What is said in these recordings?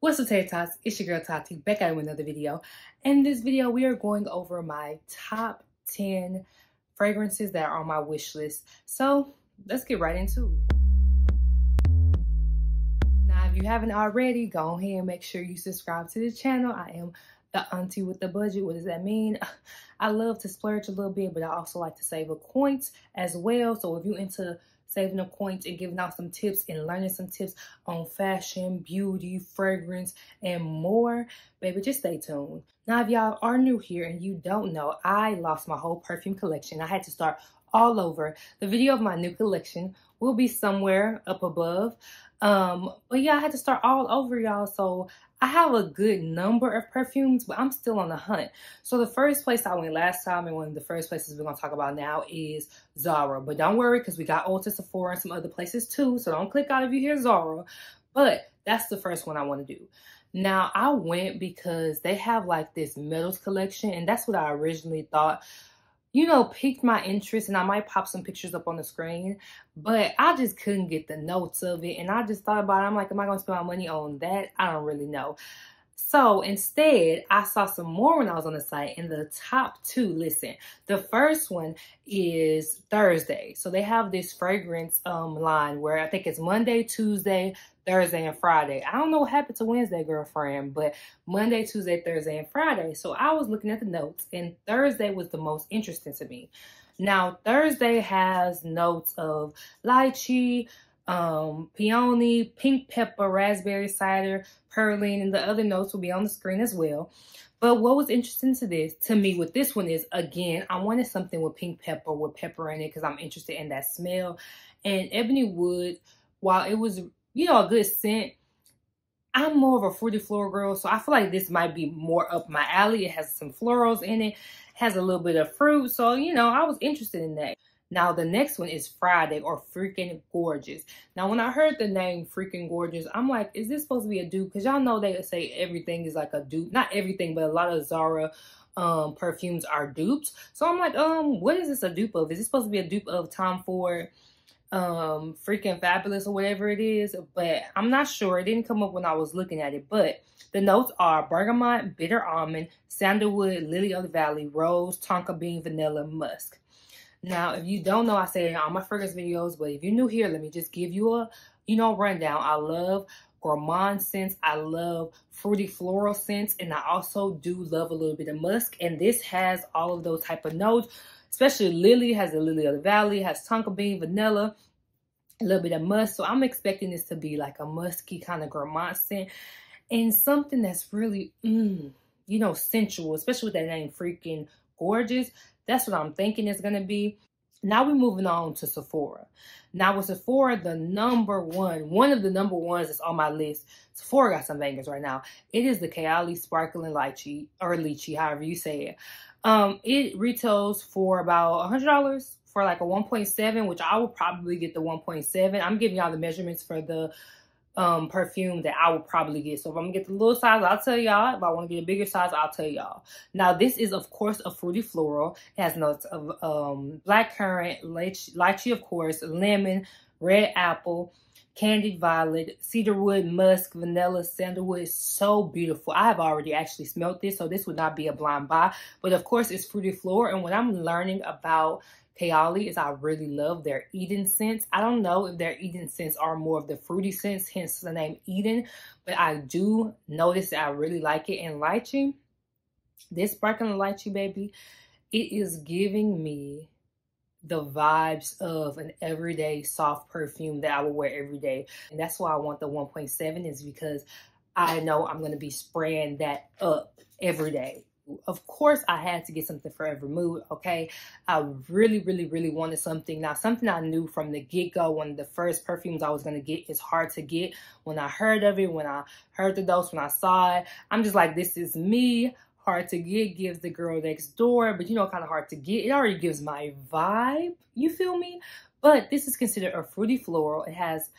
What's up, Tater Tots? It's your girl Tati, back at it with another video. In this video, we are going over my top 10 fragrances that are on my wish list. So let's get right into it. Now, if you haven't already, go ahead and make sure you subscribe to the channel. I am the auntie with the budget. What does that mean? I love to splurge a little bit, but I also like to save a coins as well. So if you're into saving the coins and giving out some tips and learning some tips on fashion, beauty, fragrance, and more, baby, just stay tuned. Now, if y'all are new here and you don't know, I lost my whole perfume collection. I had to start all over. The video of my new collection will be somewhere up above. But yeah, I had to start all over, y'all. So I have a good number of perfumes, but I'm still on the hunt. So the first place I went last time, and one of the first places we're going to talk about now, is Zara. But don't worry, because we got Ulta, Sephora, and some other places too. So don't click out if you hear Zara. But that's the first one I want to do. Now, I went because they have like this metals collection, and that's what I originally thought, you know, piqued my interest, and I might pop some pictures up on the screen, but I just couldn't get the notes of it. And I just thought about it. I'm like, am I going to spend my money on that? I don't really know. So instead, I saw some more when I was on the site, and the top two, listen, the first one is Thursday. So they have this fragrance line where I think it's Monday, Tuesday, Thursday, and Friday. I don't know what happened to Wednesday, girlfriend, but Monday, Tuesday, Thursday, and Friday. So I was looking at the notes, and Thursday was the most interesting to me. Now, Thursday has notes of lychee, peony, pink pepper, raspberry cider, perlene, and the other notes will be on the screen as well. But what was interesting to me with this one is, again, I wanted something with pink pepper, with pepper in it, because I'm interested in that smell. And ebony wood, while it was, you know, a good scent, I'm more of a fruity floral girl, so I feel like this might be more up my alley. It has some florals in it, has a little bit of fruit, so, you know, I was interested in that. Now, the next one is Friday, or Freaking Gorgeous. Now, when I heard the name Freaking Gorgeous, I'm like, is this supposed to be a dupe? Because y'all know they say everything is like a dupe. Not everything, but a lot of Zara perfumes are dupes. So I'm like, what is this a dupe of? Is this supposed to be a dupe of Tom Ford Freaking Fabulous or whatever it is? But I'm not sure. It didn't come up when I was looking at it. But the notes are bergamot, bitter almond, sandalwood, lily of the valley, rose, tonka bean, vanilla, musk. Now, if you don't know, I say it in all my fragrance videos, but if you're new here, let me just give you a, rundown. I love gourmand scents. I love fruity floral scents, and I also do love a little bit of musk. And this has all of those type of notes, especially lily. Has the lily of the valley, has tonka bean, vanilla, a little bit of musk. So I'm expecting this to be like a musky kind of gourmand scent, and something that's really, sensual, especially with that name Freaking Gorgeous. That's what I'm thinking it's going to be. Now we're moving on to Sephora. Now with Sephora, one of the number ones that's on my list. Sephora got some bangers right now. It is the Kayali Sparkling Lychee, or Lychee, however you say it. It retails for about $100 for like a 1.7, which I will probably get the 1.7. I'm giving y'all the measurements for the perfume that I would probably get. So if I'm gonna get the little size, I'll tell y'all. If I want to get a bigger size, I'll tell y'all. Now, this is, of course, a fruity floral. It has notes of blackcurrant, lychee, of course, lemon, red apple, candied violet, cedarwood, musk, vanilla, sandalwood. It's so beautiful. I have already actually smelled this, so this would not be a blind buy. But of course, it's fruity floral. And what I'm learning about Kayali is I really love their Eden scents. I don't know if their Eden scents are more of the fruity scents, hence the name Eden, but I do notice that I really like it. And lychee, this sparkling lychee, baby, it is giving me the vibes of an everyday soft perfume that I will wear every day. And that's why I want the 1.7, is because I know I'm going to be spraying that up every day. Of course, I had to get something for every mood, okay? I really, really, really wanted something. Now, something I knew from the get-go, one of the first perfumes I was going to get is hard to get. When I heard of it, when I heard the dose, when I saw it, I'm just like, this is me. Hard to get gives the girl next door, but kind of hard to get. It already gives my vibe, you feel me? But this is considered a fruity floral. It has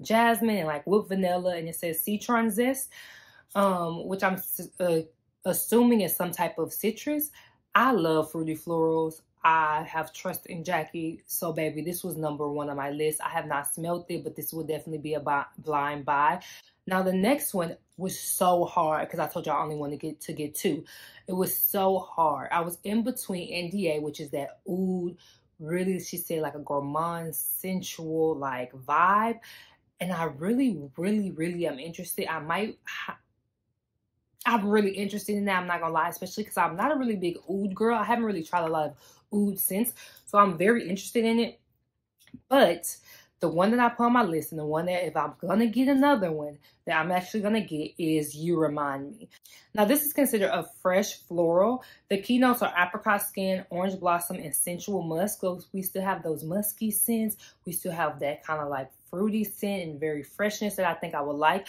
jasmine and like whipped vanilla, and it says citron zest, which I'm assuming is some type of citrus. I love fruity florals. I have trust in Jackie. So, baby, this was number one on my list. I have not smelled it, but this will definitely be a blind buy. Now the next one was so hard because I told you I only wanted to get two. It was so hard. I was in between NDA, which is that oud, really, she said, like a gourmand, sensual like vibe. And I really, really, really am interested. I'm really interested in that. I'm not gonna lie, especially because I'm not a really big oud girl. I haven't really tried a lot of oud scents, so I'm very interested in it. But the one that I put on my list, and the one that if I'm gonna get another one that I'm actually gonna get, is You Remind Me. Now this is considered a fresh floral. The keynotes are apricot skin, orange blossom, and sensual musk. So we still have those musky scents. We still have that kind of like fruity scent and very freshness that I think I would like.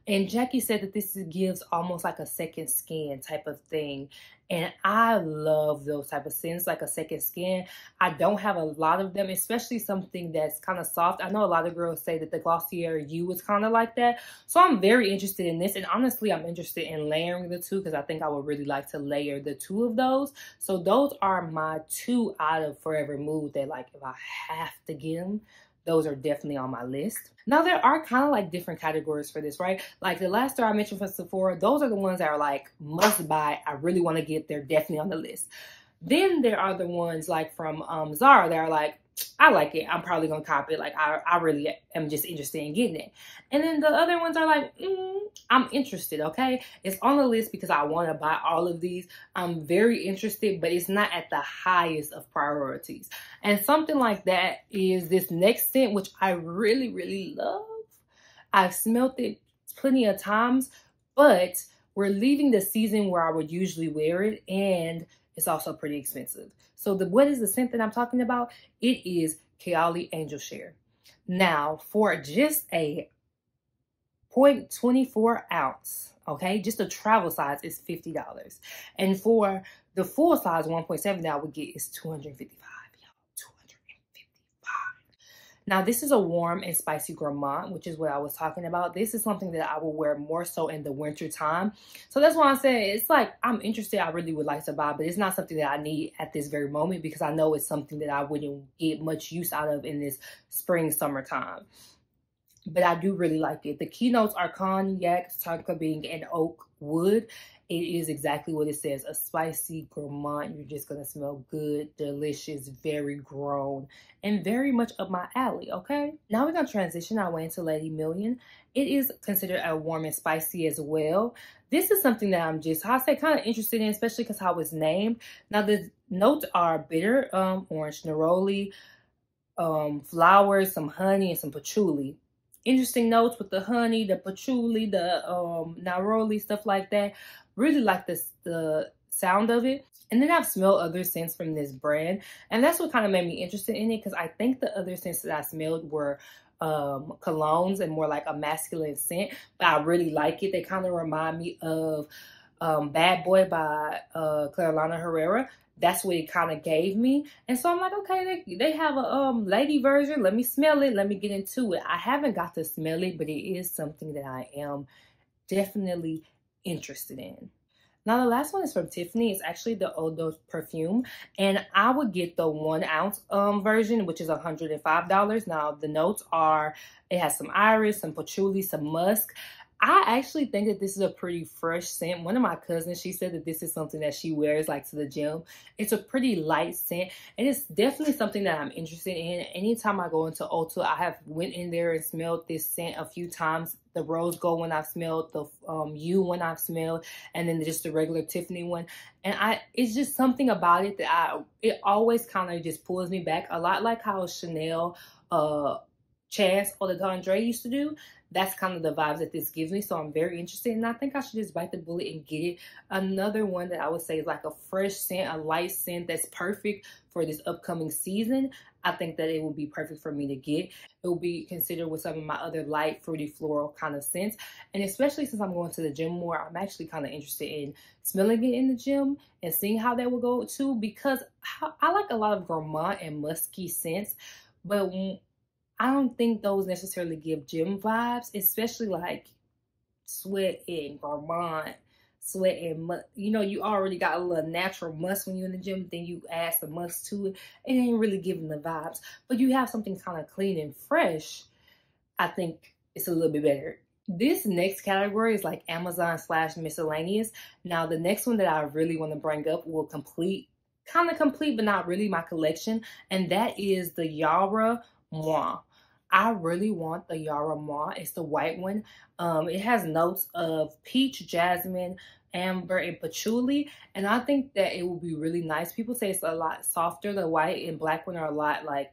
And Jackie said that this gives almost like a second skin type of thing. And I love those type of scents, like a second skin. I don't have a lot of them, especially something that's kind of soft. I know a lot of girls say that the Glossier You is kind of like that. So I'm very interested in this. And honestly, I'm interested in layering the two because I think I would really like to layer the two of those. So those are my two out of Forever Mood that, like, if I have to get them, those are definitely on my list. Now, there are kind of like different categories for this, right? Like the last store I mentioned for Sephora, those are the ones that are like must buy. I really want to get. They're definitely on the list. Then there are the ones like from Zara that are like, I like it. I'm probably going to cop it. Like, I really am just interested in getting it. And then the other ones are like, I'm interested, okay? It's on the list because I want to buy all of these. I'm very interested, but it's not at the highest of priorities. And something like that is this next scent, which I really, really love. I've smelled it plenty of times, but we're leaving the season where I would usually wear it, and it's also pretty expensive. So what is the scent that I'm talking about? It is Kayali Angel Share. Now, for just a 0.24 ounce, okay, just a travel size is $50. And for the full size 1.7 that I would get is $255. Now, this is a warm and spicy gourmand, which is what I was talking about. This is something that I will wear more so in the winter time. So that's why I'm saying it's like I'm interested. I really would like to buy, but it's not something that I need at this very moment because I know it's something that I wouldn't get much use out of in this spring, summertime. But I do really like it. The keynotes are cognac, tonka bean, and oak wood. It is exactly what it says, a spicy gourmand. You're just going to smell good, delicious, very grown, and very much up my alley, okay? Now we're going to transition our way into Lady Million. It is considered a warm and spicy as well. This is something that I'm just, I say, kind of interested in, especially because how it's named. Now the notes are bitter, orange neroli, flowers, some honey, and some patchouli. Interesting notes with the honey, the patchouli, the neroli, stuff like that. Really like the sound of it. And then I've smelled other scents from this brand, and that's what kind of made me interested in it because I think the other scents that I smelled were colognes and more like a masculine scent, but I really like it. They kind of remind me of Bad Boy by Carolina Herrera. That's what it kind of gave me. And so I'm like, okay, they have a lady version. Let me smell it. Let me get into it. I haven't got to smell it, but it is something that I am definitely interested in. Now, the last one is from Tiffany. It's actually the Eau de perfume. And I would get the 1 ounce version, which is $105. Now, the notes are, it has some iris, some patchouli, some musk. I actually think that this is a pretty fresh scent. One of my cousins, she said that this is something that she wears like to the gym. It's a pretty light scent, and it's definitely something that I'm interested in. Anytime I go into Ulta, I have went in there and smelled this scent a few times. The rose gold one I've smelled, the You one I've smelled, and then just the regular Tiffany one. And it's just something about it that it always kind of just pulls me back. A lot like how Chanel Chance or the D'Andre used to do. That's kind of the vibes that this gives me. So I'm very interested, and I think I should just bite the bullet and get it. Another one that I would say is like a fresh scent, a light scent that's perfect for this upcoming season. I think that it will be perfect for me to get. It will be considered with some of my other light, fruity, floral kind of scents. And especially since I'm going to the gym more, I'm actually kind of interested in smelling it in the gym and seeing how that will go too, because I like a lot of gourmand and musky scents, but I don't think those necessarily give gym vibes, especially like sweat and gourmand, sweat and you know, you already got a little natural musk when you're in the gym, then you add some musk to it. It ain't really giving the vibes, but you have something kind of clean and fresh. I think it's a little bit better. This next category is like Amazon / miscellaneous. Now, the next one that I really want to bring up will kind of complete, but not really my collection. And that is the Yara Moi. I really want the Yara Moi. It's the white one. It has notes of peach, jasmine, amber, and patchouli. And I think that it will be really nice. People say it's a lot softer. The white and black one are a lot like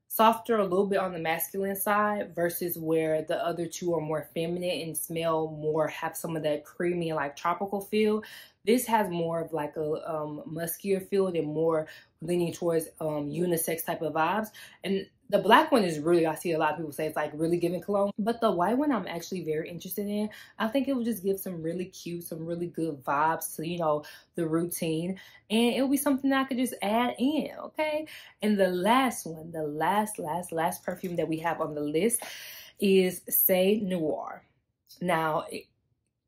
softer, a little bit on the masculine side, versus where the other two are more feminine and smell more, have some of that creamy like tropical feel. This has more of like a muskier feel and more leaning towards unisex type of vibes. And the black one is really, I see a lot of people say it's like really giving cologne, but the white one I'm actually very interested in. I think it will just give some really cute, some really good vibes to, you know, the routine, and it'll be something that I could just add in, okay? And the last one, the last perfume that we have on the list is Say Noir. Now,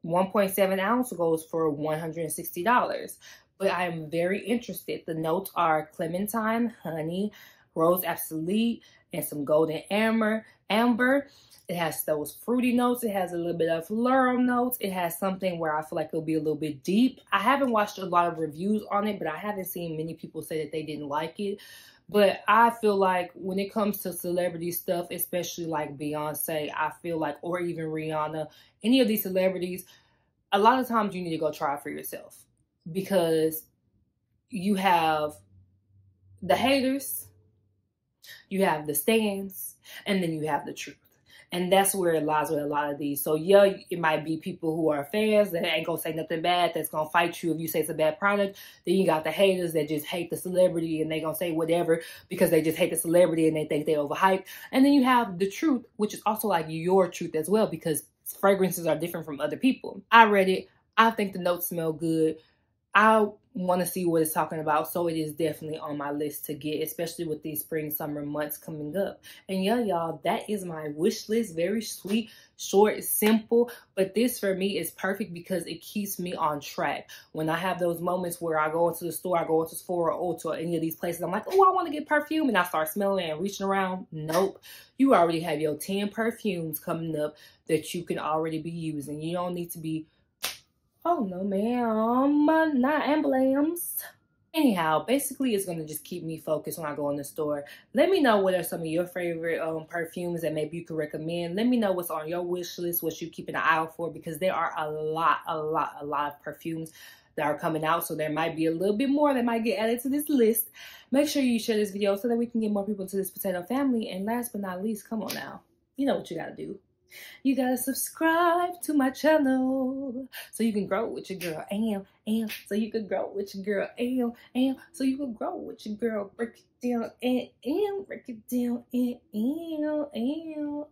1.7 ounce goes for $160, but I am very interested. The notes are clementine, honey, rose absolute, and some golden amber. It has those fruity notes. It has a little bit of floral notes. It has something where I feel like it'll be a little bit deep. I haven't watched a lot of reviews on it, but I haven't seen many people say that they didn't like it. But I feel like when it comes to celebrity stuff, especially like Beyonce, I feel like, or even Rihanna, any of these celebrities, a lot of times you need to go try it for yourself, because you have the haters, you have the stands, and then you have the truth. And that's where it lies with a lot of these. So yeah, it might be people who are fans that ain't gonna say nothing bad, that's gonna fight you if you say it's a bad product. Then you got the haters that just hate the celebrity and they gonna say whatever because they just hate the celebrity and they think they overhyped. And then you have the truth, which is also like your truth as well, because fragrances are different from other people. I read it. I think the notes smell good. I want to see what it's talking about, so it is definitely on my list to get, especially with these spring summer months coming up. And yeah, y'all, that is my wish list. Very sweet, short, simple, but this for me is perfect because it keeps me on track. When I have those moments where I go into the store, I go into Sephora, Ulta, or any of these places, I'm like, oh, I want to get perfume, and I start smelling and reaching around. Nope. You already have your 10 perfumes coming up that you can already be using. You don't need to be, oh no ma'am, not emblems. Anyhow, basically it's going to just keep me focused when I go in the store. Let me know what are some of your favorite perfumes that maybe you could recommend. Let me know what's on your wish list, what you keep an eye out for, because there are a lot of perfumes that are coming out. So there might be a little bit more that might get added to this list. Make sure you share this video so that we can get more people to this potato family. And last but not least, come on now. You know what you got to do. You gotta subscribe to my channel so you can grow with your girl, and so you can grow with your girl, and so you can grow with your girl. Break it down, and break it down, and.